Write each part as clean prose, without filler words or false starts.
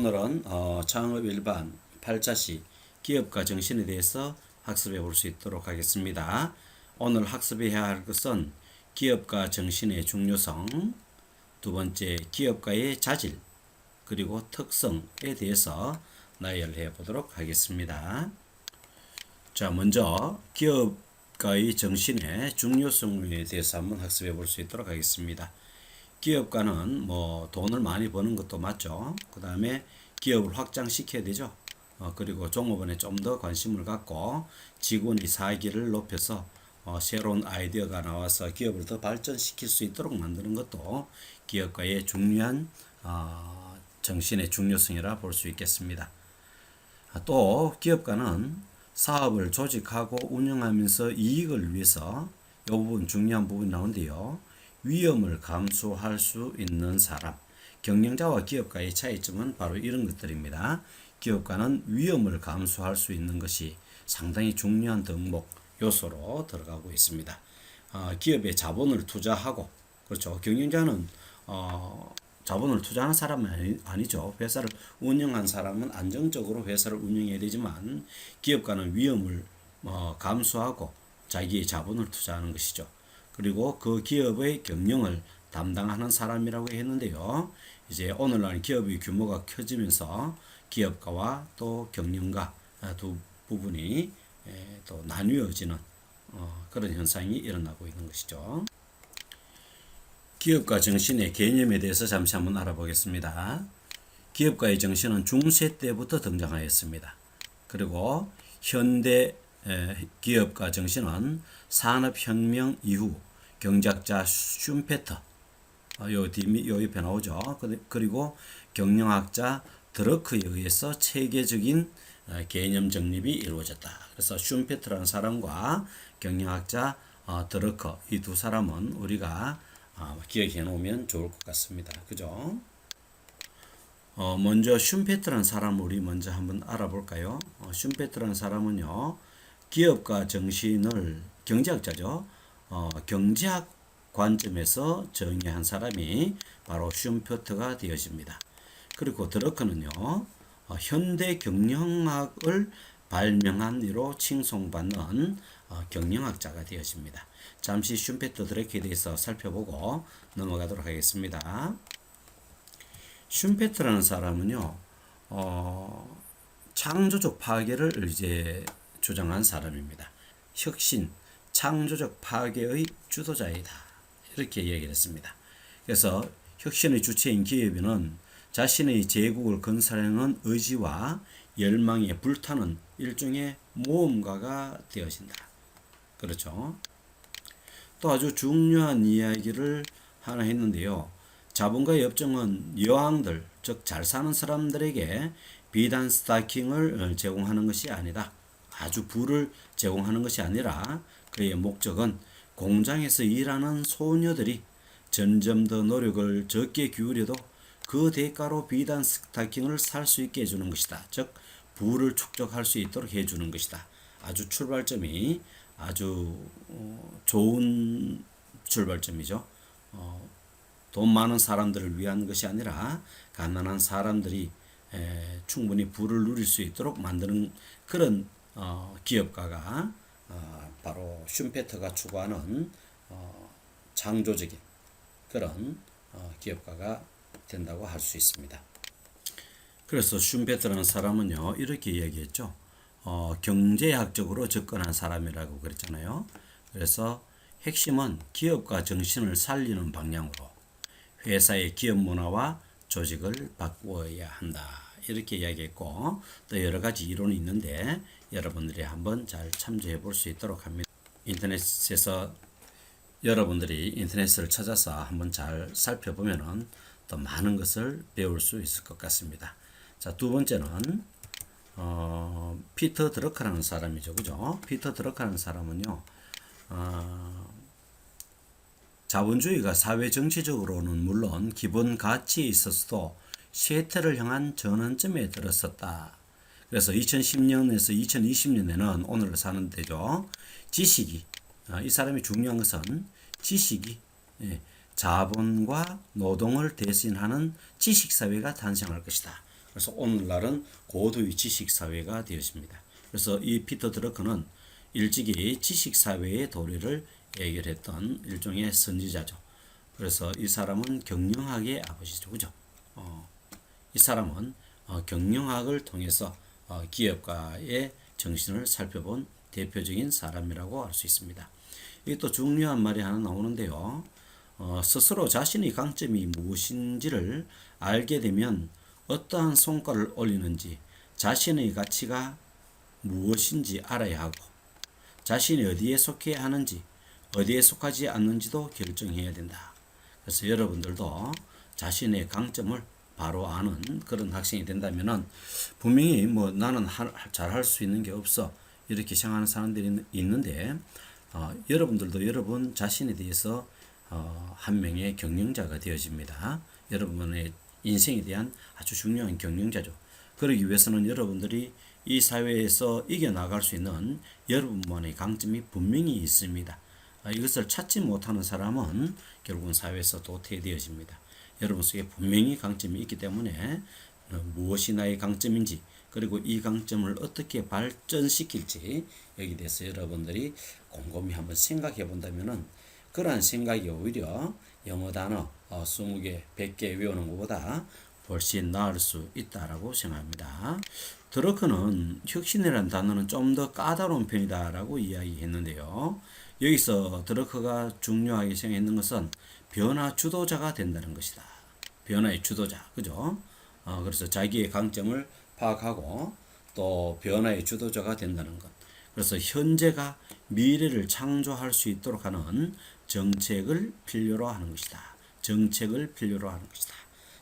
오늘은 창업 일반 8자시 기업가 정신에 대해서 학습해 볼 수 있도록 하겠습니다. 오늘 학습해야 할 것은 기업가 정신의 중요성, 두 번째 기업가의 자질, 그리고 특성에 대해서 나열해 보도록 하겠습니다. 자, 먼저 기업가의 정신의 중요성에 대해서 한번 학습해 볼 수 있도록 하겠습니다. 기업가는 돈을 많이 버는 것도 맞죠. 그 다음에 기업을 확장시켜야 되죠. 그리고 종업원에 좀 더 관심을 갖고 직원의 사기를 높여서 새로운 아이디어가 나와서 기업을 더 발전시킬 수 있도록 만드는 것도 기업가의 중요한 정신의 중요성이라 볼 수 있겠습니다. 또 기업가는 사업을 조직하고 운영하면서 이익을 위해서 이 부분 중요한 부분이 나오는데요. 위험을 감수할 수 있는 사람. 경영자와 기업가의 차이점은 바로 이런 것들입니다. 기업가는 위험을 감수할 수 있는 것이 상당히 중요한 덕목 요소로 들어가고 있습니다. 기업에 자본을 투자하고, 그렇죠. 경영자는 자본을 투자하는 사람은 아니죠. 회사를 운영한 사람은 안정적으로 회사를 운영해야 되지만 기업가는 위험을 감수하고 자기의 자본을 투자하는 것이죠. 그리고 그 기업의 경영을 담당하는 사람이라고 했는데요. 이제 오늘날 기업의 규모가 커지면서 기업가와 또 경영가 두 부분이 또 나뉘어지는 그런 현상이 일어나고 있는 것이죠. 기업가 정신의 개념에 대해서 잠시 한번 알아보겠습니다. 기업가의 정신은 중세 때부터 등장하였습니다. 그리고 현대 기업가 정신은 산업혁명 이후 경제학자 슌페터, 요 옆에 나오죠. 그리고 경영학자 드러크에 의해서 체계적인 개념 정립이 이루어졌다. 그래서 슌페터라는 사람과 경영학자 드러커, 이 두 사람은 우리가 기억해 놓으면 좋을 것 같습니다. 그죠? 먼저 슌페터라는 사람을 우리 먼저 한번 알아볼까요? 슌페터라는 사람은요, 기업가 정신을 경제학자죠. 경제학 관점에서 정의한 사람이 바로 슌페터가 되어집니다. 그리고 드러커는요, 현대 경영학을 발명한 이로 칭송받는 경영학자가 되어집니다. 잠시 슌페터 드러커에 대해서 살펴보고 넘어가도록 하겠습니다. 슌페터라는 사람은요, 창조적 파괴를 이제 주장한 사람입니다. 혁신, 창조적 파괴의 주도자이다. 이렇게 얘기를 했습니다. 그래서 혁신의 주체인 기업인은 자신의 제국을 건설하는 의지와 열망에 불타는 일종의 모험가가 되어진다. 그렇죠. 또 아주 중요한 이야기를 하나 했는데요. 자본가의 업종은 여왕들, 즉 잘 사는 사람들에게 비단 스타킹을 제공하는 것이 아니다. 아주 부를 제공하는 것이 아니라 그의 목적은 공장에서 일하는 소녀들이 점점 더 노력을 적게 기울여도 그 대가로 비단 스타킹을 살 수 있게 해주는 것이다. 즉 부를 축적할 수 있도록 해주는 것이다. 아주 출발점이 아주 좋은 출발점이죠. 돈 많은 사람들을 위한 것이 아니라 가난한 사람들이 충분히 부를 누릴 수 있도록 만드는 그런 기업가가 바로 슌페터가 추구하는 창조적인 그런 기업가가 된다고 할 수 있습니다. 그래서 슌페터라는 사람은요, 이렇게 이야기했죠. 경제학적으로 접근한 사람이라고 그랬잖아요. 그래서 핵심은 기업가 정신을 살리는 방향으로 회사의 기업 문화와 조직을 바꾸어야 한다. 이렇게 이야기했고, 또 여러 가지 이론이 있는데 여러분들이 한번 잘 참조해 볼 수 있도록 합니다. 인터넷에서 여러분들이 인터넷을 찾아서 한번 잘 살펴보면은 더 많은 것을 배울 수 있을 것 같습니다. 자, 두 번째는 피터 드러커라는 사람이죠. 그죠? 피터 드러커라는 사람은요, 자본주의가 사회 정치적으로는 물론 기본 가치에 있어서도 쇠퇴를 향한 전환점에 들었었다. 그래서 2010년에서 2020년에는 오늘을 사는 데죠. 지식이, 이 사람이 중요한 것은 지식이 자본과 노동을 대신하는 지식사회가 탄생할 것이다. 그래서 오늘날은 고도의 지식사회가 되었습니다. 그래서 이 피터 드러커는 일찍이 지식사회의 도래를 예견했던 일종의 선지자죠. 그래서 이 사람은 경영학의 아버지죠. 그죠? 이 사람은 경영학을 통해서 기업가의 정신을 살펴본 대표적인 사람이라고 할 수 있습니다. 이게 또 중요한 말이 하나 나오는데요. 스스로 자신의 강점이 무엇인지를 알게 되면 어떠한 성과를 올리는지 자신의 가치가 무엇인지 알아야 하고 자신이 어디에 속해야 하는지 어디에 속하지 않는지도 결정해야 된다. 그래서 여러분들도 자신의 강점을 바로 아는 그런 학생이 된다면은 분명히 뭐 나는 잘할 수 있는 게 없어 이렇게 생각하는 사람들이 있는데 여러분들도 여러분 자신에 대해서 한 명의 경영자가 되어집니다. 여러분의 인생에 대한 아주 중요한 경영자죠. 그러기 위해서는 여러분들이 이 사회에서 이겨나갈 수 있는 여러분만의 강점이 분명히 있습니다. 이것을 찾지 못하는 사람은 결국은 사회에서 도태되어집니다. 여러분 속에 분명히 강점이 있기 때문에 무엇이 나의 강점인지 그리고 이 강점을 어떻게 발전시킬지 여기 대해서 여러분들이 곰곰이 한번 생각해 본다면은 그러한 생각이 오히려 영어 단어 20개, 100개 외우는 것보다 훨씬 나을 수 있다라고 생각합니다. 드러커는 혁신이라는 단어는 좀 더 까다로운 편이다라고 이야기했는데요. 여기서 드러커가 중요하게 생각했는 것은 변화 주도자가 된다는 것이다. 변화의 주도자, 그죠? 그래서 자기의 강점을 파악하고 또 변화의 주도자가 된다는 것. 그래서 현재가 미래를 창조할 수 있도록 하는 정책을 필요로 하는 것이다. 정책을 필요로 하는 것이다.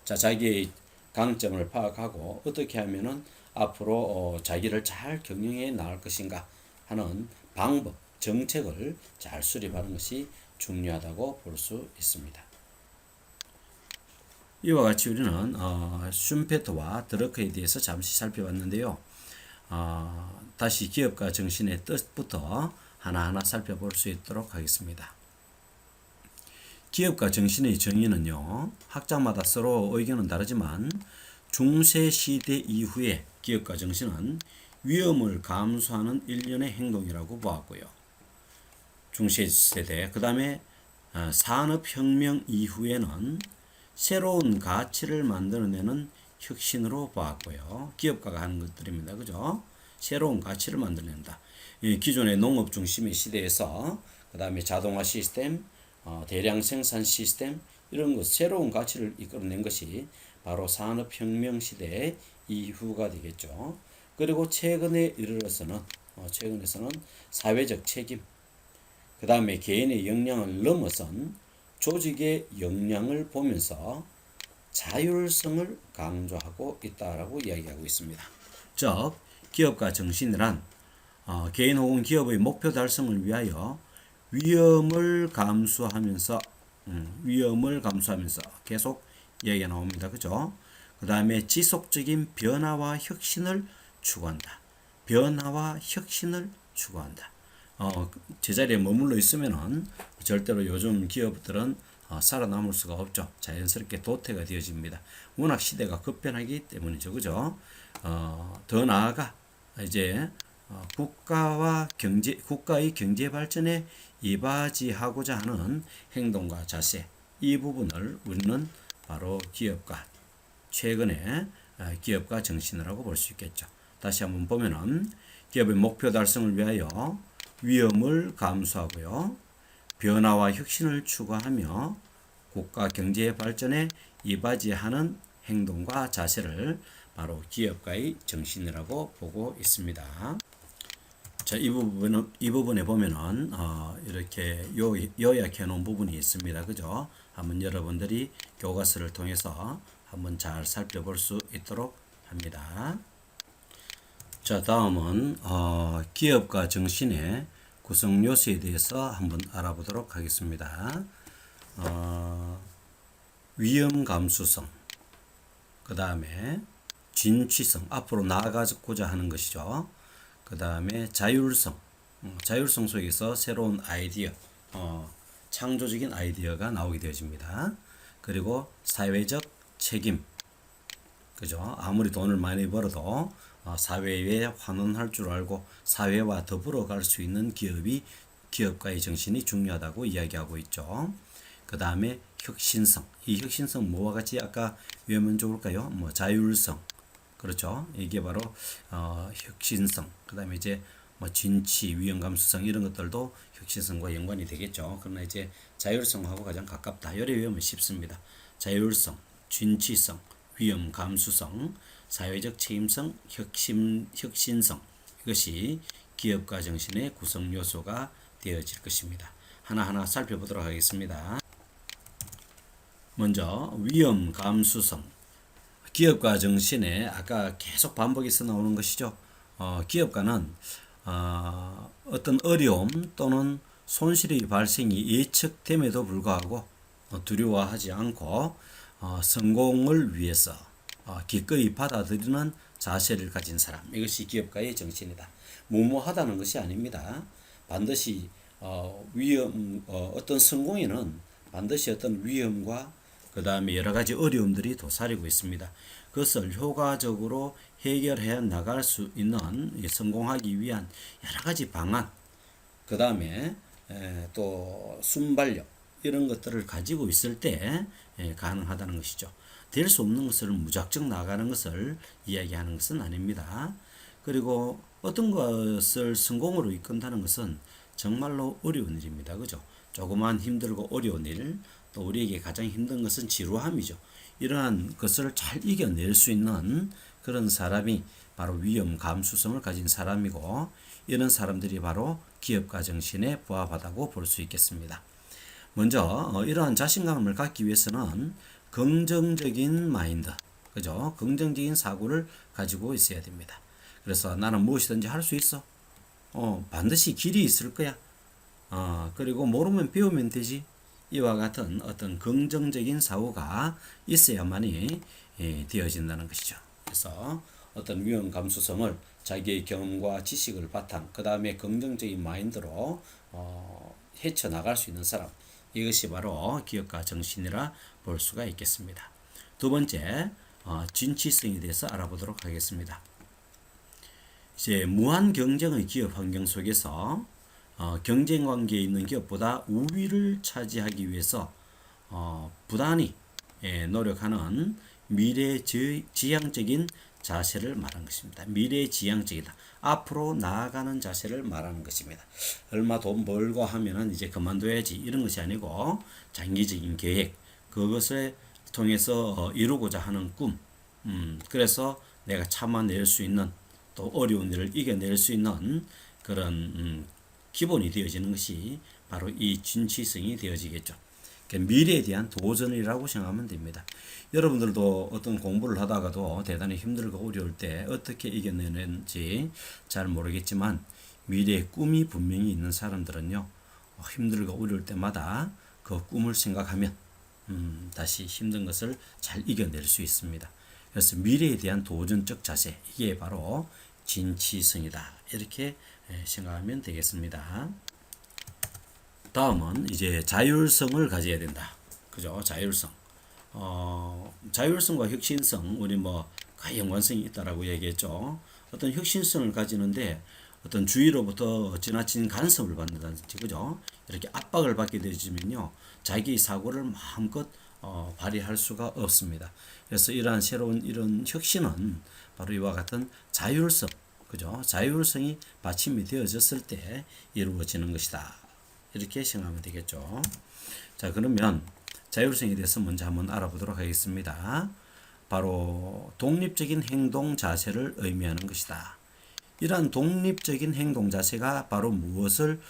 자, 자기의 강점을 파악하고 어떻게 하면은 앞으로 자기를 잘 경영해 나갈 것인가 하는 방법, 정책을 잘 수립하는 것이 중요하다고 볼 수 있습니다. 이와 같이 우리는 슌페터와 드러커에 대해서 잠시 살펴봤는데요. 다시 기업가 정신의 뜻부터 하나하나 살펴볼 수 있도록 하겠습니다. 기업가 정신의 정의는요, 학자마다 서로 의견은 다르지만 중세 시대 이후에 기업가 정신은 위험을 감수하는 일련의 행동이라고 보았고요. 중세 시대, 그 다음에 산업혁명 이후에는 새로운 가치를 만들어내는 혁신으로 보았고요. 기업가가 하는 것들입니다. 그죠? 새로운 가치를 만들어낸다. 기존의 농업 중심의 시대에서 그 다음에 자동화 시스템, 대량 생산 시스템 이런 것 새로운 가치를 이끌어낸 것이 바로 산업혁명 시대의 이후가 되겠죠. 그리고 최근에 이르러서는 최근에서는 사회적 책임, 그 다음에 개인의 역량을 넘어선 조직의 역량을 보면서 자율성을 강조하고 있다라고 이야기하고 있습니다. 즉 기업가 정신이란 개인 혹은 기업의 목표 달성을 위하여 위험을 감수하면서 계속 이야기가 나옵니다. 그죠? 그 다음에 지속적인 변화와 혁신을 추구한다. 변화와 혁신을 추구한다. 제자리에 머물러 있으면은 절대로 요즘 기업들은 살아남을 수가 없죠. 자연스럽게 도태가 되어집니다. 워낙 시대가 급변하기 때문이죠. 그죠? 더 나아가 이제 국가의 경제 발전에 이바지하고자 하는 행동과 자세, 이 부분을 우리는 바로 최근에 기업가 정신이라고 볼 수 있겠죠. 다시 한번 보면은 기업의 목표 달성을 위하여 위험을 감수하고요. 변화와 혁신을 추구하며 국가 경제 발전에 이바지하는 행동과 자세를 바로 기업가의 정신이라고 보고 있습니다. 자, 이 부분에 보면은 이렇게 요약해 놓은 부분이 있습니다. 그죠? 한번 여러분들이 교과서를 통해서 한번 잘 살펴볼 수 있도록 합니다. 자, 다음은 기업가 정신의 구성 요소에 대해서 한번 알아보도록 하겠습니다. 위험 감수성, 그 다음에 진취성, 앞으로 나아가고자 하는 것이죠. 그 다음에 자율성, 자율성 속에서 새로운 아이디어, 창조적인 아이디어가 나오게 되어집니다. 그리고 사회적 책임, 그죠? 아무리 돈을 많이 벌어도 사회에 환원할 줄 알고 사회와 더불어 갈 수 있는 기업이 기업가의 정신이 중요하다고 이야기하고 있죠. 그 다음에 혁신성. 이 혁신성 뭐와 같이 아까 외우면 좋을까요? 뭐 자율성. 그렇죠. 이게 바로 혁신성. 그 다음에 이제 뭐 진취, 위험 감수성 이런 것들도 혁신성과 연관이 되겠죠. 그러나 이제 자율성하고 가장 가깝다. 요래 외우면 쉽습니다. 자율성, 진취성, 위험 감수성, 사회적 책임성, 혁신성 이것이 기업가 정신의 구성 요소가 되어질 것입니다. 하나하나 살펴보도록 하겠습니다. 먼저 위험 감수성. 기업가 정신에 아까 계속 반복해서 나오는 것이죠. 기업가는 어떤 어려움 또는 손실의 발생이 예측됨에도 불구하고 두려워하지 않고 성공을 위해서 기꺼이 받아들이는 자세를 가진 사람. 이것이 기업가의 정신이다. 무모하다는 것이 아닙니다. 반드시 어떤 성공에는 반드시 어떤 위험과 그 다음에 여러 가지 어려움들이 도사리고 있습니다. 그것을 효과적으로 해결해 나갈 수 있는 성공하기 위한 여러 가지 방안, 그 다음에 또 순발력 이런 것들을 가지고 있을 때 가능하다는 것이죠. 될 수 없는 것을 무작정 나가는 것을 이야기하는 것은 아닙니다. 그리고 어떤 것을 성공으로 이끈다는 것은 정말로 어려운 일입니다. 그죠? 조그만 힘들고 어려운 일, 또 우리에게 가장 힘든 것은 지루함이죠. 이러한 것을 잘 이겨낼 수 있는 그런 사람이 바로 위험 감수성을 가진 사람이고, 이런 사람들이 바로 기업가 정신에 부합하다고 볼 수 있겠습니다. 먼저 이러한 자신감을 갖기 위해서는 긍정적인 마인드, 그죠? 긍정적인 사고를 가지고 있어야 됩니다. 그래서 나는 무엇이든지 할 수 있어. 반드시 길이 있을 거야. 그리고 모르면 배우면 되지. 이와 같은 어떤 긍정적인 사고가 있어야만이 되어진다는 것이죠. 그래서 어떤 위험 감수성을 자기의 경험과 지식을 바탕, 그 다음에 긍정적인 마인드로 헤쳐나갈 수 있는 사람, 이것이 바로 기업가 정신이라 볼 수가 있겠습니다. 두 번째, 진취성에 대해서 알아보도록 하겠습니다. 이제 무한 경쟁의 기업 환경 속에서 경쟁 관계에 있는 기업보다 우위를 차지하기 위해서 부단히 노력하는 미래지향적인 자세를 말하는 것입니다. 미래지향적이다. 앞으로 나아가는 자세를 말하는 것입니다. 얼마 돈 벌고 하면은 이제 그만둬야지 이런 것이 아니고 장기적인 계획, 그것을 통해서 이루고자 하는 꿈, 그래서 내가 참아낼 수 있는, 또 어려운 일을 이겨낼 수 있는 그런 기본이 되어지는 것이 바로 이 진취성이 되어지겠죠. 그러니까 미래에 대한 도전이라고 생각하면 됩니다. 여러분들도 어떤 공부를 하다가도 대단히 힘들고 어려울 때 어떻게 이겨내는지 잘 모르겠지만, 미래의 꿈이 분명히 있는 사람들은요, 힘들고 어려울 때마다 그 꿈을 생각하면 다시 힘든 것을 잘 이겨낼 수 있습니다. 그래서 미래에 대한 도전적 자세, 이게 바로 진취성이다. 이렇게 생각하면 되겠습니다. 다음은 이제 자율성을 가져야 된다. 그죠? 자율성. 자율성과 혁신성, 우리 뭐 거의 연관성이 있다라고 얘기했죠. 어떤 혁신성을 가지는데 어떤 주위로부터 지나친 간섭을 받는다든지, 그죠? 이렇게 압박을 받게 되지면요, 자기의 사고를 마음껏 발휘할 수가 없습니다. 그래서 이러한 새로운 이런 혁신은 바로 이와 같은 자율성, 그죠? 자율성이 받침이 되어졌을 때 이루어지는 것이다. 이렇게 생각하면 되겠죠. 자, 그러면 자율성에 대해서 먼저 한번 알아보도록 하겠습니다. 바로 독립적인 행동 자세를 의미하는 것이다. 이러한 독립적인 행동 자세가 바로 무엇을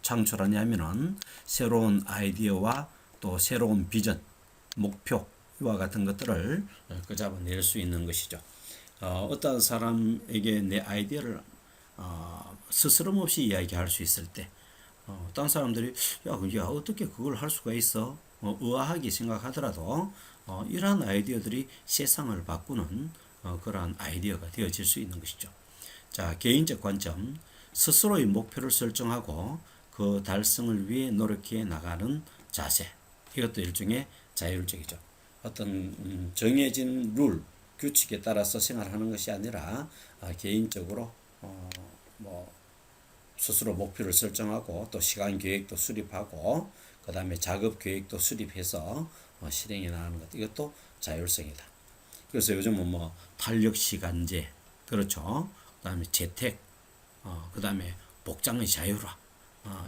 창출하냐면은 새로운 아이디어와 또 새로운 비전, 목표와 같은 것들을 잡아낼 수 있는 것이죠. 어떤 사람에게 내 아이디어를 스스럼 없이 이야기할 수 있을 때, 딴 사람들이 야 어떻게 그걸 할 수가 있어? 의아하게 생각하더라도 이러한 아이디어들이 세상을 바꾸는 그러한 아이디어가 되어질 수 있는 것이죠. 자, 개인적 관점, 스스로의 목표를 설정하고 그 달성을 위해 노력해 나가는 자세, 이것도 일종의 자율적이죠. 어떤 정해진 룰, 규칙에 따라서 생활하는 것이 아니라 개인적으로 뭐 스스로 목표를 설정하고 또 시간 계획도 수립하고 그 다음에 작업 계획도 수립해서 실행해 나가는 것, 이것도 자율성이다. 그래서 요즘은 뭐 탄력 시간제, 그렇죠. 그 다음에 재택, 그 다음에 복장의 자율화,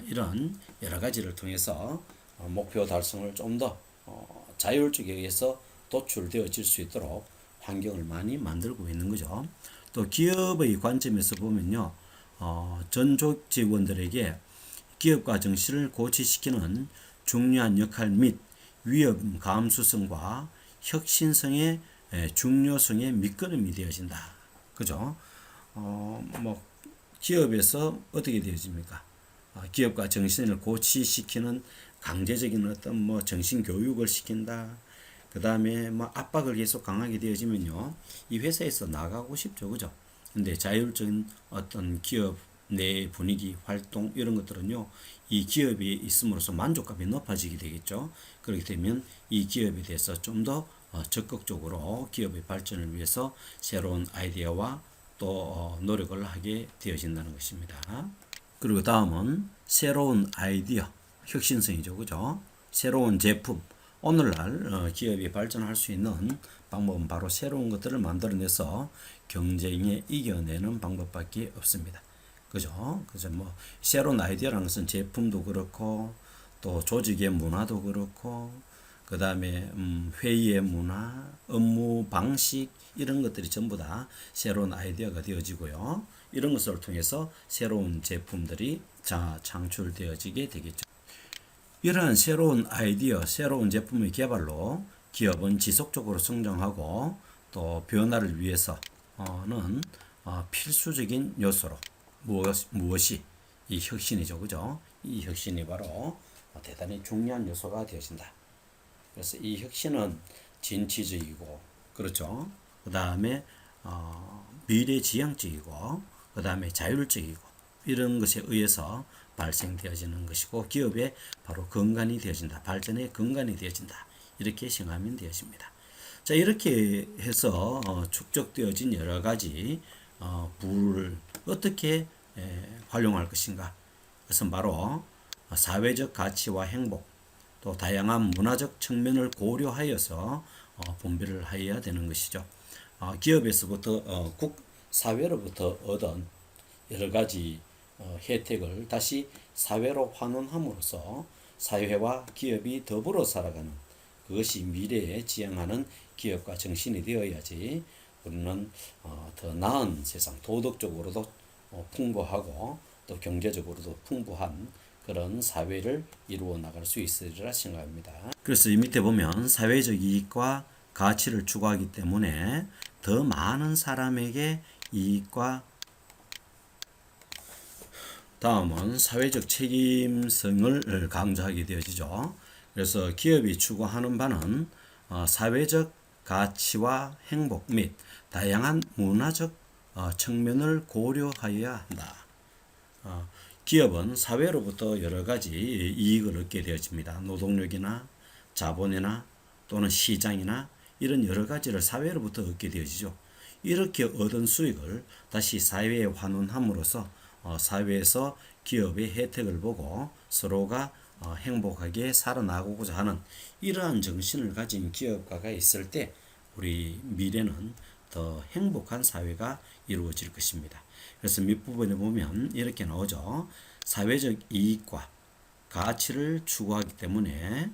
이런 여러 가지를 통해서 목표 달성을 좀 더 자율적에 의해서 도출되어질 수 있도록 환경을 많이 만들고 있는 거죠. 또 기업의 관점에서 보면요, 전족 직원들에게 기업가 정신을 고취시키는 중요한 역할 및 위험 감수성과 혁신성의 중요성의 밑거름이 되어진다. 그죠? 뭐 기업에서 어떻게 되어집니까? 기업가 정신을 고취시키는 강제적인 어떤 뭐 정신 교육을 시킨다. 그 다음에 뭐 압박을 계속 강하게 되어지면요, 이 회사에서 나가고 싶죠, 그죠? 근데 자율적인 어떤 기업 내 분위기, 활동 이런 것들은요, 이 기업이 있음으로써 만족감이 높아지게 되겠죠. 그렇게 되면 이 기업에 대해서 좀 더 적극적으로 기업의 발전을 위해서 새로운 아이디어와 또 노력을 하게 되어진다는 것입니다. 그리고 다음은 새로운 아이디어, 혁신성이죠, 그죠? 새로운 제품. 오늘날 기업이 발전할 수 있는 방법은 바로 새로운 것들을 만들어내서 경쟁에 이겨내는 방법밖에 없습니다. 그죠? 그래서 뭐 새로운 아이디어라는 것은 제품도 그렇고 또 조직의 문화도 그렇고 그 다음에 회의의 문화, 업무 방식 이런 것들이 전부 다 새로운 아이디어가 되어지고요. 이런 것을 통해서 새로운 제품들이 창출되어지게 되겠죠. 이러한 새로운 아이디어, 새로운 제품의 개발로 기업은 지속적으로 성장하고 또 변화를 위해서는 필수적인 요소로 무엇이 이 혁신이죠, 그죠? 이 혁신이 바로 대단히 중요한 요소가 되어진다. 그래서 이 혁신은 진취적이고, 그렇죠. 그 다음에 미래지향적이고, 그 다음에 자율적이고 이런 것에 의해서 발생되어지는 것이고 기업의 바로 근간이 되어진다. 발전의 근간이 되어진다. 이렇게 생각하면 되어집니다. 자, 이렇게 해서 축적되어진 여러 가지 부를 어떻게 활용할 것인가. 그것은 바로 사회적 가치와 행복, 또 다양한 문화적 측면을 고려하여서 분배를 해야 되는 것이죠. 기업에서부터 사회로부터 얻은 여러 가지 혜택을 다시 사회로 환원함으로써 사회와 기업이 더불어 살아가는, 그것이 미래에 지향하는 기업과 정신이 되어야지 우리는 더 나은 세상, 도덕적으로도 풍부하고 또 경제적으로도 풍부한 그런 사회를 이루어 나갈 수 있으리라 생각합니다. 그래서 이 밑에 보면 사회적 이익과 가치를 추구하기 때문에 더 많은 사람에게 이익과, 다음은 사회적 책임성을 강조하게 되어지죠. 그래서 기업이 추구하는 바는 사회적 가치와 행복 및 다양한 문화적 측면을 고려하여야 한다. 기업은 사회로부터 여러 가지 이익을 얻게 되어집니다. 노동력이나 자본이나 또는 시장이나 이런 여러 가지를 사회로부터 얻게 되어지죠. 이렇게 얻은 수익을 다시 사회에 환원함으로써 사회에서 기업의 혜택을 보고 서로가 행복하게 살아나가고자 하는 이러한 정신을 가진 기업가가 있을 때 우리 미래는 더 행복한 사회가 이루어질 것입니다. 그래서 밑부분에 보면 이렇게 나오죠. 사회적 이익과 가치를 추구하기 때문에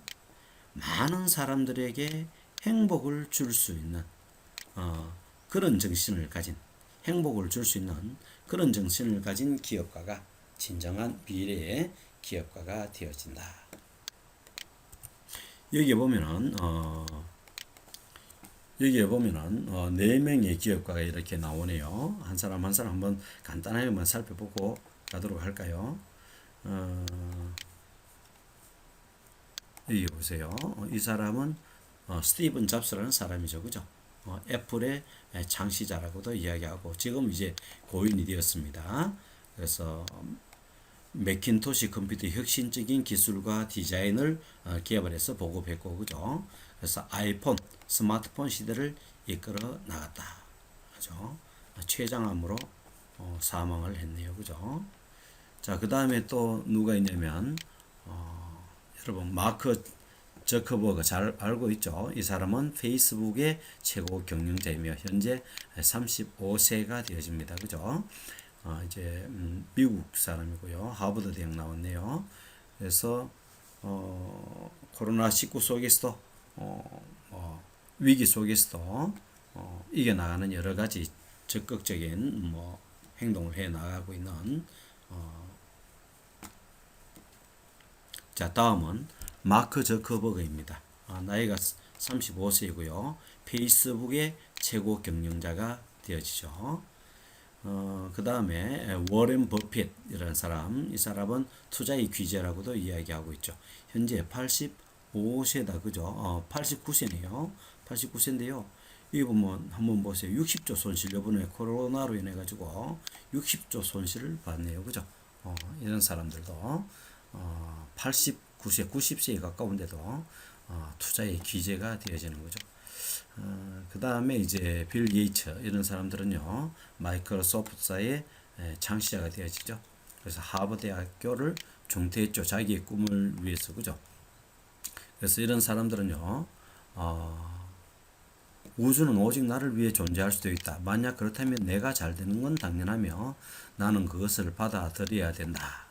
많은 사람들에게 행복을 줄 수 있는 그런 정신을 가진, 행복을 줄 수 있는 그런 정신을 가진 기업가가 진정한 미래의 기업가가 되어진다. 여기에 보면은 네 명의 기업가가 이렇게 나오네요. 한 사람 한 사람 한번 간단하게만 살펴보고 가도록 할까요? 여기 보세요. 이 사람은 스티븐 잡스라는 사람이죠, 그죠? 애플의 창시자라고도 이야기하고 지금 이제 고인이 되었습니다. 그래서 매킨토시 컴퓨터의 혁신적인 기술과 디자인을 개발해서 보급했고, 그죠? 그래서 아이폰, 스마트폰 시대를 이끌어 나갔다. 그죠? 췌장암으로 사망을 했네요. 그죠? 자, 그 다음에 또 누가 있냐면, 여러분, 마크 저커버그 잘 알고 있죠? 이 사람은 페이스북의 최고 경영자이며, 현재 35세가 되어집니다. 그죠? 이제, 미국 사람이고요. 하버드 대학 나왔네요. 그래서, 코로나19 속에서도, 위기 속에서도, 이겨나가는 여러 가지 적극적인 행동을 해 나가고 있는 자, 다음은 마크 저커버그입니다. 나이가 35세이고요. 페이스북의 최고 경영자가 되어지죠. 그 다음에 워렌 버핏이라는 사람, 이 사람은 투자의 귀재라고도 이야기하고 있죠. 현재 85세다, 그죠? 89세네요. 89세인데요. 이 보면 한번 보세요. 60조 손실, 요번에 코로나로 인해 가지고 60조 손실을 봤네요, 그죠? 이런 사람들도 89세, 90세에 가까운데도 투자의 귀재가 되어지는 거죠. 그 다음에 이제 빌 게이츠 이런 사람들은요, 마이크로소프트사의 창시자가 되어지죠. 그래서 하버드 대학교를 중퇴했죠. 자기의 꿈을 위해서, 그죠? 그래서 이런 사람들은요, 우주는 오직 나를 위해 존재할 수도 있다. 만약 그렇다면 내가 잘 되는 건 당연하며 나는 그것을 받아들여야 된다.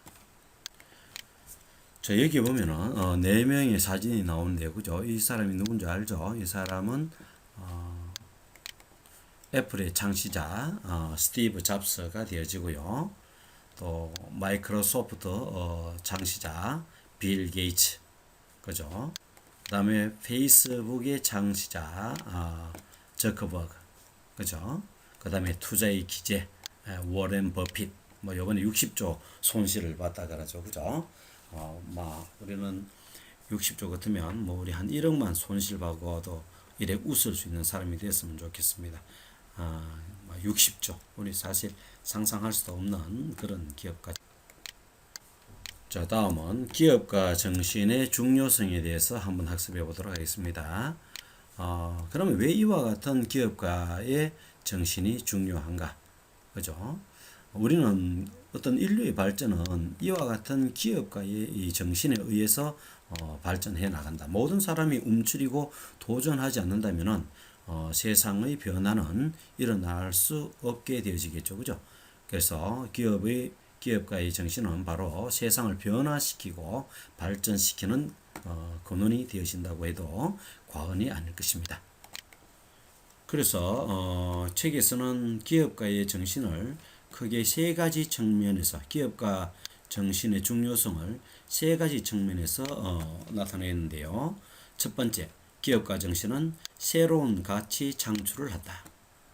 자, 여기 보면은 네 명의 사진이 나오는데요, 그죠? 이 사람이 누군지 알죠? 이 사람은 애플의 창시자 스티브 잡스가 되어지고요. 또 마이크로소프트 창시자 빌 게이츠, 그죠? 그다음에 페이스북의 창시자 저커버그, 그죠? 그다음에 투자의 기재 워렌 버핏, 요번에 60조 손실을 봤다 그러죠, 그죠? 우리는 60조 같으면 우리 한 1억만 손실받고도 이래 웃을 수 있는 사람이 됐으면 좋겠습니다. 60조, 우리 사실 상상할 수도 없는 그런 기업가. 자, 다음은 기업가 정신의 중요성에 대해서 한번 학습해 보도록 하겠습니다. 그러면 왜 이와 같은 기업가의 정신이 중요한가? 그죠? 우리는 어떤 인류의 발전은 이와 같은 기업가의 이 정신에 의해서 발전해 나간다. 모든 사람이 움츠리고 도전하지 않는다면은 세상의 변화는 일어날 수 없게 되어지겠죠. 그죠? 그래서 기업가의 정신은 바로 세상을 변화시키고 발전시키는 근원이 되어진다고 해도 과언이 아닐 것입니다. 그래서 책에서는 기업가의 정신을 크게 세 가지 측면에서, 기업가 정신의 중요성을 세 가지 측면에서 나타내는데요. 첫 번째, 기업가 정신은 새로운 가치 창출을 한다.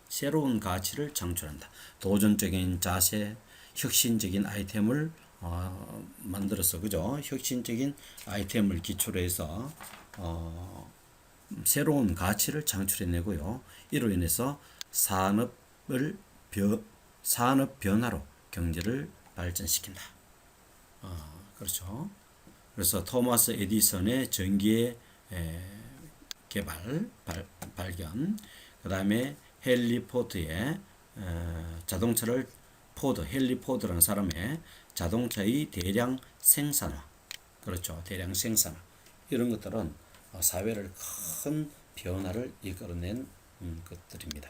새로운 가치를 창출한다. 도전적인 자세, 혁신적인 아이템을 만들어서, 그죠? 혁신적인 아이템을 기초로 해서 새로운 가치를 창출해내고요. 이로 인해서 산업 변화로 경제를 발전시킨다. 그렇죠. 그래서 토마스 에디슨의 전기의 발견, 그 다음에 헨리 포드의 자동차를 헨리 포드라는 사람의 자동차의 대량 생산화, 그렇죠. 대량 생산화. 이런 것들은 사회를 큰 변화를 이끌어낸 것들입니다.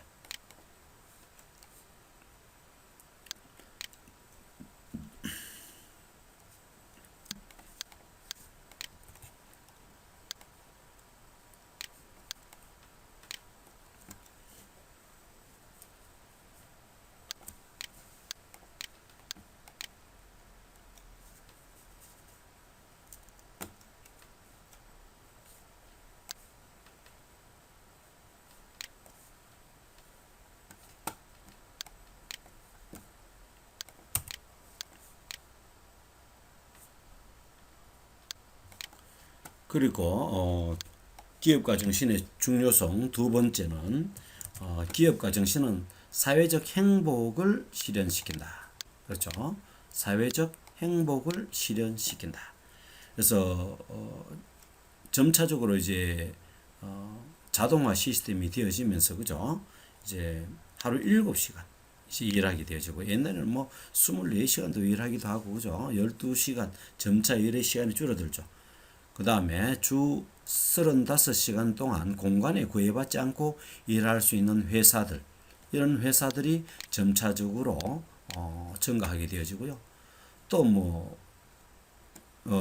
그리고 기업가 정신의 중요성 두 번째는 기업가 정신은 사회적 행복을 실현시킨다. 그렇죠? 사회적 행복을 실현시킨다. 그래서 점차적으로 이제 자동화 시스템이 되어지면서 그죠? 이제 하루 7시간 일하게 되어지고 옛날에는 뭐 24시간도 일하기도 하고 그죠? 12시간 점차 일의 시간이 줄어들죠. 그 다음에 주 35시간 동안 공간에 구애받지 않고 일할 수 있는 회사들, 이런 회사들이 점차적으로 증가하게 되어지고요. 또 뭐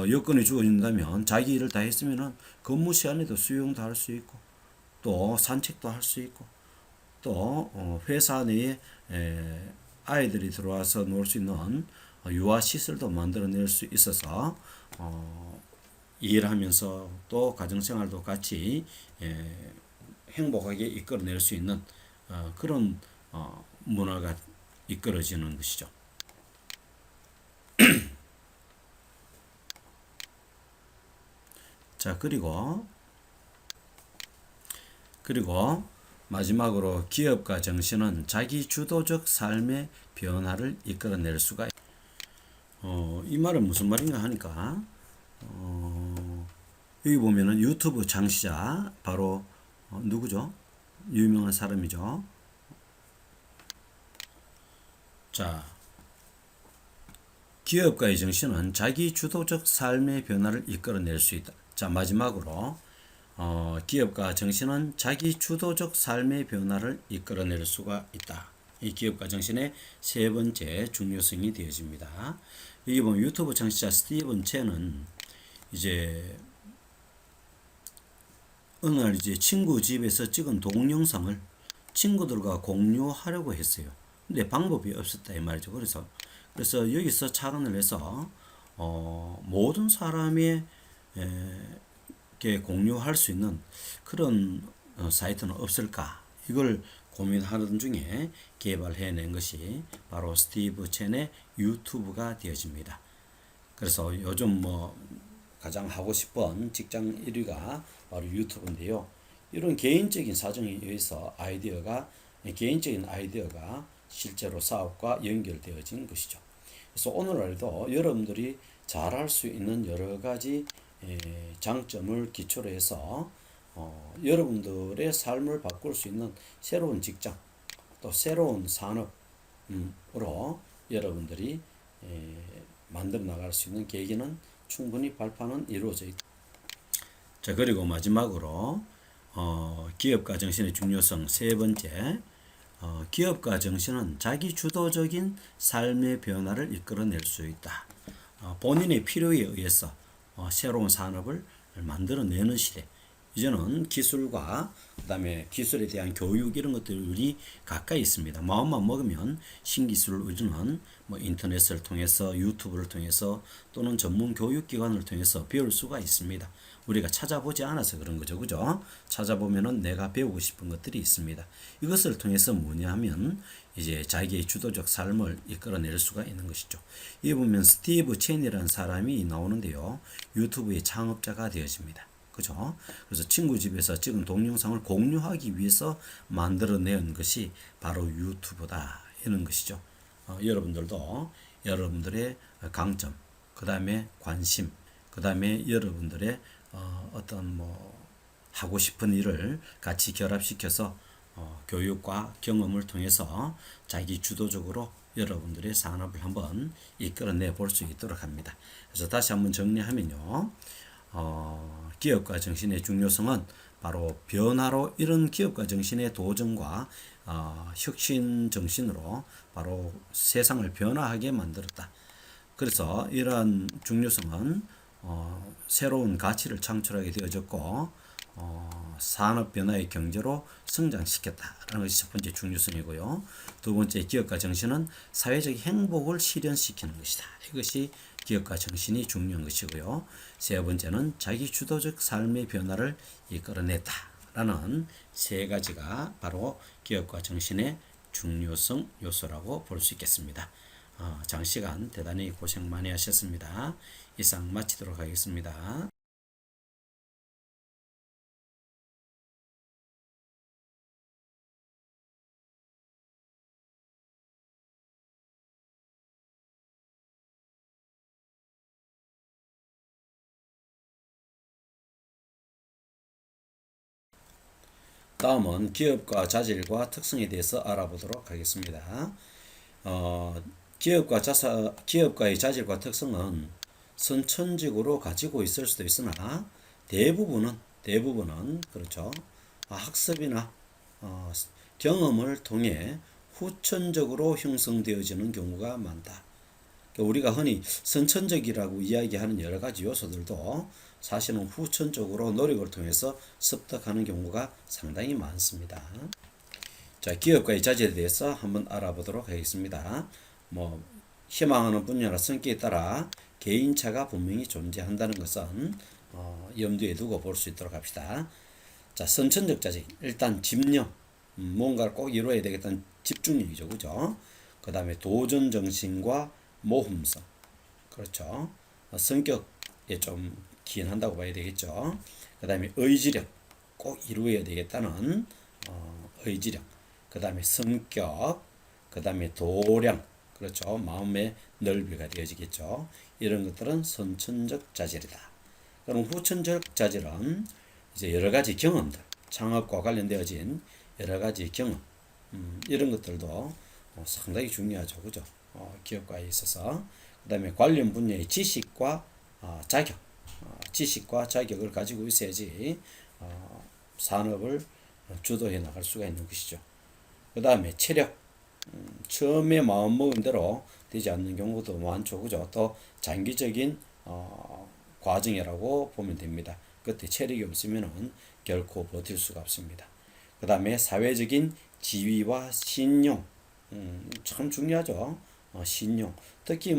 여건이 주어진다면 자기 일을 다 했으면은 근무 시간에도 수영도 할 수 있고 또 산책도 할 수 있고 또 회사 내에 아이들이 들어와서 놀 수 있는 유아 시설도 만들어낼 수 있어서 일하면서 또 가정생활도 같이 행복하게 이끌어낼 수 있는 그런 문화가 이끌어지는 것이죠. 자, 그리고 마지막으로 기업가 정신은 자기 주도적 삶의 변화를 이끌어낼 수가 이 말은 무슨 말인가 하니까 여기 보면은 유튜브 창시자 바로 누구죠? 유명한 사람이죠. 자, 기업가의 정신은 자기 주도적 삶의 변화를 이끌어낼 수 있다. 자, 마지막으로 기업가 정신은 자기 주도적 삶의 변화를 이끌어낼 수가 있다. 이 기업가 정신의 세 번째 중요성이 되어집니다. 여기 보면 유튜브 창시자 스티븐 첸은 이제 어느 날 이제 친구 집에서 찍은 동영상을 친구들과 공유하려고 했어요. 근데 방법이 없었다 이 말이죠. 그래서 여기서 착안을 해서 모든 사람이 이렇게 공유할 수 있는 그런 사이트는 없을까? 이걸 고민하던 중에 개발해낸 것이 바로 스티브 첸의 유튜브가 되어집니다. 그래서 요즘 뭐 가장 하고 싶은 직장 1위가 바로 유튜브인데요. 이런 개인적인 사정에 의해서 개인적인 아이디어가 실제로 사업과 연결되어진 것이죠. 그래서 오늘날도 여러분들이 잘할 수 있는 여러 가지 장점을 기초로 해서 여러분들의 삶을 바꿀 수 있는 새로운 직장, 또 새로운 산업으로 여러분들이 만들어 나갈 수 있는 계기는 충분히 발판은 이루어져 있다. 자, 그리고 마지막으로 기업가 정신의 중요성 세 번째, 기업가 정신은 자기 주도적인 삶의 변화를 이끌어낼 수 있다. 본인의 필요에 의해서 새로운 산업을 만들어내는 시대. 이제는 기술과 그다음에 기술에 대한 교육 이런 것들이 가까이 있습니다. 마음만 먹으면 신기술을 우리는 뭐 인터넷을 통해서 유튜브를 통해서 또는 전문 교육기관을 통해서 배울 수가 있습니다. 우리가 찾아보지 않아서 그런 거죠. 그죠? 찾아보면은 내가 배우고 싶은 것들이 있습니다. 이것을 통해서 뭐냐 하면 이제 자기의 주도적 삶을 이끌어낼 수가 있는 것이죠. 이 보면 스티브 첸이라는 사람이 나오는데요. 유튜브의 창업자가 되어집니다. 그죠? 그래서 친구 집에서 찍은 동영상을 공유하기 위해서 만들어낸 것이 바로 유튜브다. 이런 것이죠. 여러분들도 여러분들의 강점, 그 다음에 관심, 그 다음에 여러분들의 어떤 뭐 하고 싶은 일을 같이 결합시켜서 교육과 경험을 통해서 자기 주도적으로 여러분들의 산업을 한번 이끌어내 볼 수 있도록 합니다. 그래서 다시 한번 정리하면요. 기업가 정신의 중요성은 바로 변화로 이런 기업가 정신의 도전과 혁신 정신으로 바로 세상을 변화하게 만들었다. 그래서 이러한 중요성은 새로운 가치를 창출하게 되어졌고 산업 변화의 경제로 성장시켰다라는 것이 첫 번째 중요성이고요. 두 번째 기업가 정신은 사회적 행복을 실현시키는 것이다. 이것이 기업가 정신이 중요한 것이고요. 세 번째는 자기 주도적 삶의 변화를 이끌어냈다라는 세 가지가 바로 기업가 정신의 중요성 요소라고 볼 수 있겠습니다. 장시간 대단히 고생 많이 하셨습니다. 이상 마치도록 하겠습니다. 다음은 기업가 자질과 특성에 대해서 알아보도록 하겠습니다. 기업가의 자질과 특성은 선천적으로 가지고 있을 수도 있으나 대부분은 그렇죠. 학습이나 경험을 통해 후천적으로 형성되어지는 경우가 많다. 우리가 흔히 선천적이라고 이야기하는 여러 가지 요소들도 사실은 후천적으로 노력을 통해서 습득하는 경우가 상당히 많습니다. 자, 기업가의 자질에 대해서 한번 알아보도록 하겠습니다. 희망하는 분야나 성격에 따라 개인차가 분명히 존재한다는 것은 염두에 두고 볼 수 있도록 합시다. 자, 선천적 자질. 일단 집념. 뭔가를 꼭 이루어야 되겠다는 집중력이죠. 그죠? 그 다음에 도전 정신과 모험성. 그렇죠. 성격에 좀 기인한다고 봐야 되겠죠. 그 다음에 의지력. 꼭 이루어야 되겠다는 의지력. 그 다음에 성격. 그 다음에 도량. 그렇죠. 마음의 넓이가 되어지겠죠. 이런 것들은 선천적 자질이다. 그럼 후천적 자질은 이제 여러 가지 경험들, 창업과 관련되어진 여러 가지 경험, 이런 것들도 상당히 중요하죠. 그죠? 기업가에 있어서. 그 다음에 관련 분야의 지식과 자격, 지식과 자격을 가지고 있어야지 산업을 주도해 나갈 수가 있는 것이죠. 그 다음에 체력, 처음에 마음먹은 대로 되지 않는 경우도 많죠. 그죠? 또 장기적인 과정이라고 보면 됩니다. 그때 체력이 없으면은 결코 버틸 수가 없습니다. 그 다음에 사회적인 지위와 신용, 참 중요하죠. 신용. 특히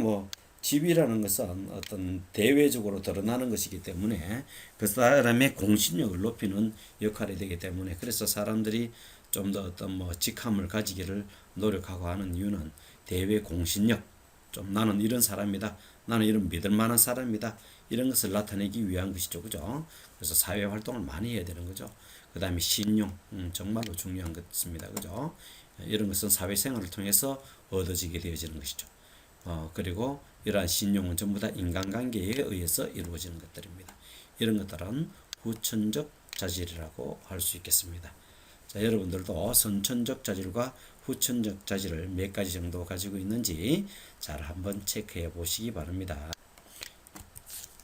지위라는 것은 어떤 대외적으로 드러나는 것이기 때문에 그 사람의 공신력을 높이는 역할이 되기 때문에 그래서 사람들이 좀 더 어떤 직함을 가지기를 노력하고 하는 이유는 대외 공신력, 좀 나는 이런 사람이다, 나는 이런 믿을 만한 사람이다, 이런 것을 나타내기 위한 것이죠. 그죠? 그래서 사회 활동을 많이 해야 되는 거죠. 그 다음에 신용, 정말로 중요한 것입니다. 그죠? 이런 것은 사회생활을 통해서 얻어지게 되어지는 것이죠. 그리고 이러한 신용은 전부 다 인간관계에 의해서 이루어지는 것들입니다. 이런 것들은 후천적 자질이라고 할 수 있겠습니다. 자, 여러분들도 선천적 자질과 후천적 자질을 몇 가지 정도 가지고 있는지 잘 한번 체크해 보시기 바랍니다.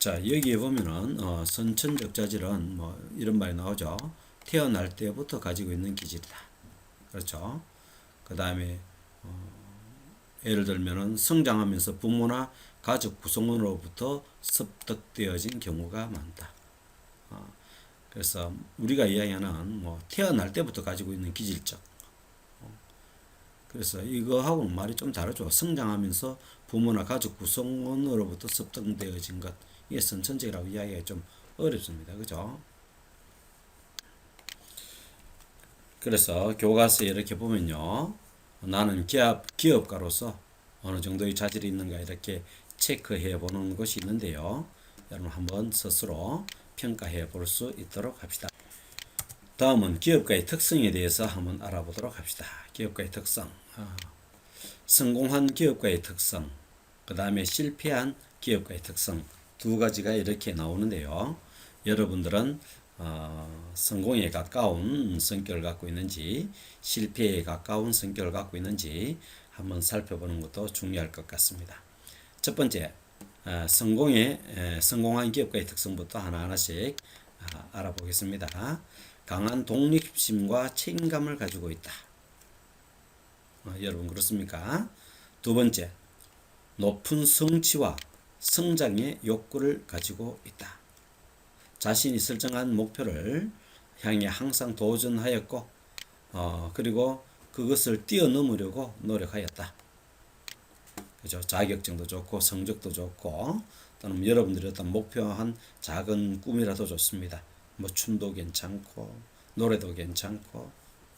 자, 여기에 보면은 선천적 자질은 이런 말이 나오죠. 태어날 때부터 가지고 있는 기질이다. 그렇죠. 그 다음에 예를 들면은 성장하면서 부모나 가족 구성원으로부터 습득되어진 경우가 많다. 그래서 우리가 이야기하는 태어날 때부터 가지고 있는 기질적. 그래서 이거하고는 말이 좀 다르죠. 성장하면서 부모나 가족 구성원으로부터 습득되어진 것. 이게 선천적이라고 이야기하기 좀 어렵습니다. 그죠? 그래서 교과서에 이렇게 보면요. 나는 기업가로서 어느 정도의 자질이 있는가 이렇게 체크해 보는 것이 있는데요. 여러분 한번 스스로 평가해 볼 수 있도록 합시다. 다음은 기업가의 특성에 대해서 한번 알아보도록 합시다. 기업가의 특성. 성공한 기업가의 특성. 그 다음에 실패한 기업가의 특성. 두 가지가 이렇게 나오는데요. 여러분들은 성공에 가까운 성격을 갖고 있는지 실패에 가까운 성격을 갖고 있는지 한번 살펴보는 것도 중요할 것 같습니다. 첫 번째, 성공한 기업가의 특성부터 하나하나씩 알아보겠습니다. 강한 독립심과 책임감을 가지고 있다. 여러분 그렇습니까? 두 번째, 높은 성취와 성장의 욕구를 가지고 있다. 자신이 설정한 목표를 향해 항상 도전하였고 그리고 그것을 뛰어넘으려고 노력하였다. 그죠? 자격증도 좋고 성적도 좋고 또는 여러분들이 어떤 목표한 작은 꿈이라도 좋습니다. 춤도 괜찮고 노래도 괜찮고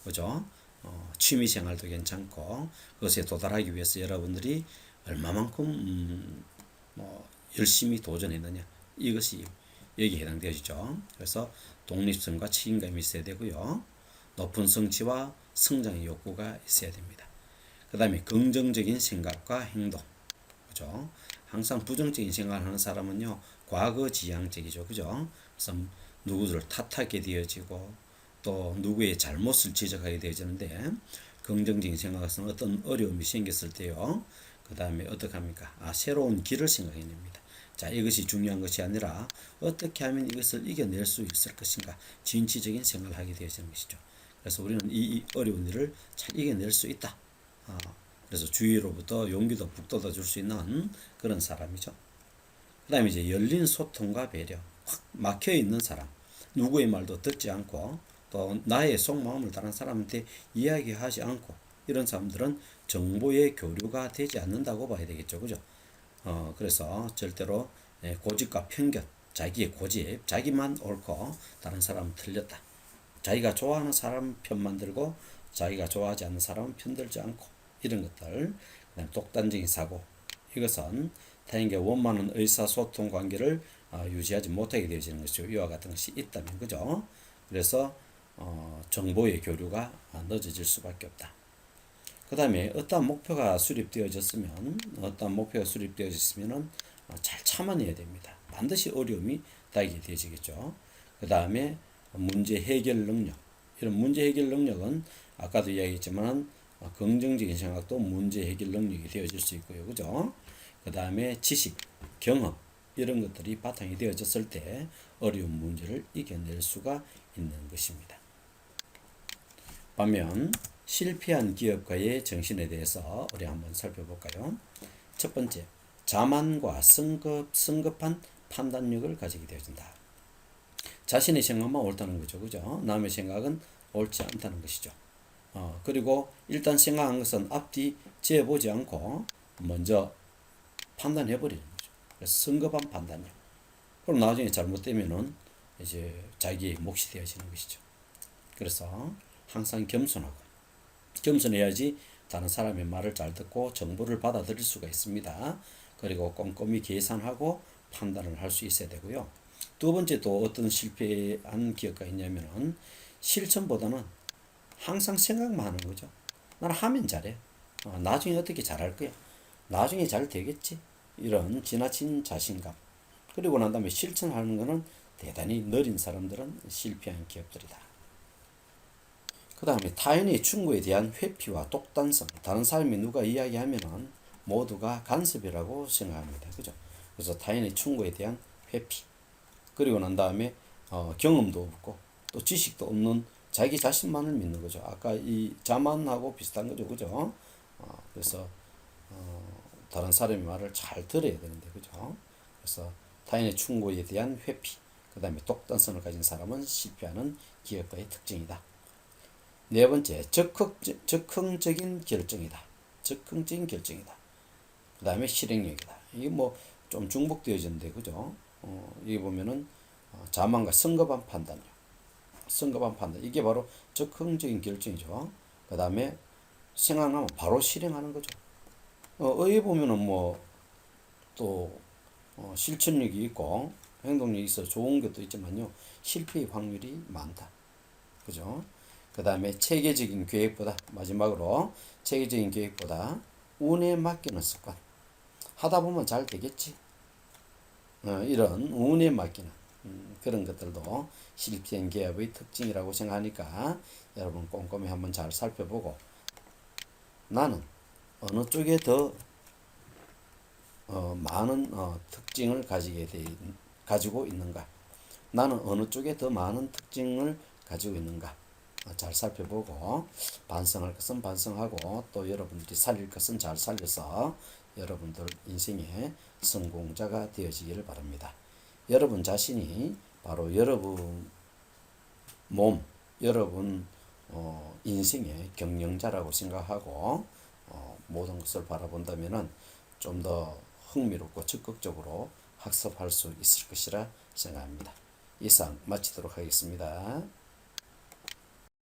그죠? 취미 생활도 괜찮고 그것에 도달하기 위해서 여러분들이 얼마만큼 열심히 도전했느냐 이것이 여기에 해당되어지죠. 그래서 독립성과 책임감이 있어야 되고요. 높은 성취와 성장의 욕구가 있어야 됩니다. 그 다음에 긍정적인 생각과 행동. 그죠? 항상 부정적인 생각을 하는 사람은요, 과거 지향적이죠. 그죠? 그래서 누구를 탓하게 되어지고, 또 누구의 잘못을 지적하게 되어지는데 긍정적인 생각은 어떤 어려움이 생겼을 때요. 그 다음에 어떻게 합니까? 새로운 길을 생각해냅니다. 자, 이것이 중요한 것이 아니라 어떻게 하면 이것을 이겨낼 수 있을 것인가 진취적인 생각을 하게 되어지는 것이죠. 그래서 우리는 이 어려운 일을 잘 이겨낼 수 있다. 그래서 주위로부터 용기도 북돋아 줄 수 있는 그런 사람이죠. 그 다음에 이제 열린 소통과 배려. 확 막혀 있는 사람. 누구의 말도 듣지 않고 또 나의 속마음을 다른 사람한테 이야기하지 않고 이런 사람들은 정보의 교류가 되지 않는다고 봐야 되겠죠. 그죠? 그래서 절대로 고집과 편견, 자기의 고집, 자기만 옳고 다른 사람은 틀렸다. 자기가 좋아하는 사람 편만 들고 자기가 좋아하지 않는 사람은 편들지 않고 이런 것들. 그다음 독단적인 사고. 이것은 타인과 원만한 의사소통 관계를 유지하지 못하게 되어지는 것이죠. 이와 같은 것이 있다면 그죠? 그래서 정보의 교류가 늦어질 수밖에 없다. 그 다음에 어떠한 목표가 수립되어졌으면 잘 참아내야 됩니다. 반드시 어려움이 닥게 되어지겠죠. 그 다음에 문제 해결 능력. 이런 문제 해결 능력은 아까도 이야기했지만 긍정적인 생각도 문제 해결 능력이 되어질 수 있고요. 그죠? 그 다음에 지식, 경험 이런 것들이 바탕이 되어졌을 때 어려운 문제를 이겨낼 수가 있는 것입니다. 반면 실패한 기업가의 정신에 대해서 우리 한번 살펴볼까요? 첫 번째, 자만과 성급한 판단력을 가지게 되어진다. 자신의 생각만 옳다는 거죠. 그죠? 남의 생각은 옳지 않다는 것이죠. 그리고 일단 생각한 것은 앞뒤 재보지 않고 먼저 판단해버리는 거죠. 그래서 성급한 판단력. 그럼 나중에 잘못되면은 이제 자기의 몫이 되어지는 것이죠. 그래서 항상 겸손해야지 다른 사람의 말을 잘 듣고 정보를 받아들일 수가 있습니다. 그리고 꼼꼼히 계산하고 판단을 할 수 있어야 되고요. 두 번째 또 어떤 실패한 기업가 있냐면은 실천보다는 항상 생각만 하는 거죠. 나는 하면 잘해. 나중에 어떻게 잘할 거야. 나중에 잘 되겠지. 이런 지나친 자신감. 그리고 난 다음에 실천하는 것은 대단히 느린 사람들은 실패한 기업들이다. 그 다음에 타인의 충고에 대한 회피와 독단성. 다른 사람이 누가 이야기하면은 모두가 간섭이라고 생각합니다. 그죠? 그래서 타인의 충고에 대한 회피. 그리고 난 다음에 경험도 없고 또 지식도 없는 자기 자신만을 믿는 거죠. 아까 이 자만하고 비슷한 거죠. 그죠? 그래서 다른 사람의 말을 잘 들어야 되는데 그죠? 그래서 타인의 충고에 대한 회피. 그 다음에 독단성을 가진 사람은 실패하는 기업가의 특징이다. 네 번째, 적극적인 결정이다. 적극적인 결정이다. 그 다음에 실행력이다. 이게 뭐 좀 중복되어졌는데, 그죠? 여기 보면은 자만과 성급한 판단력. 성급한 판단. 이게 바로 적극적인 결정이죠. 그 다음에 생각나면 바로 실행하는 거죠. 여기 보면은 뭐 또 실천력이 있고 행동력이 있어 좋은 것도 있지만요. 실패의 확률이 많다. 그죠? 그 다음에 마지막으로 체계적인 계획보다 운에 맡기는 습관. 하다 보면 잘 되겠지. 이런 운에 맡기는 그런 것들도 실패한 기업의 특징이라고 생각하니까 여러분 꼼꼼히 한번 잘 살펴보고 나는 어느 쪽에 더 많은 특징을 가지고 있는가? 나는 어느 쪽에 더 많은 특징을 가지고 있는가? 잘 살펴보고 반성할 것은 반성하고 또 여러분들이 살릴 것은 잘 살려서 여러분들 인생의 성공자가 되어지기를 바랍니다. 여러분 자신이 바로 여러분 여러분 인생의 경영자라고 생각하고 모든 것을 바라본다면은 좀 더 흥미롭고 적극적으로 학습할 수 있을 것이라 생각합니다. 이상 마치도록 하겠습니다.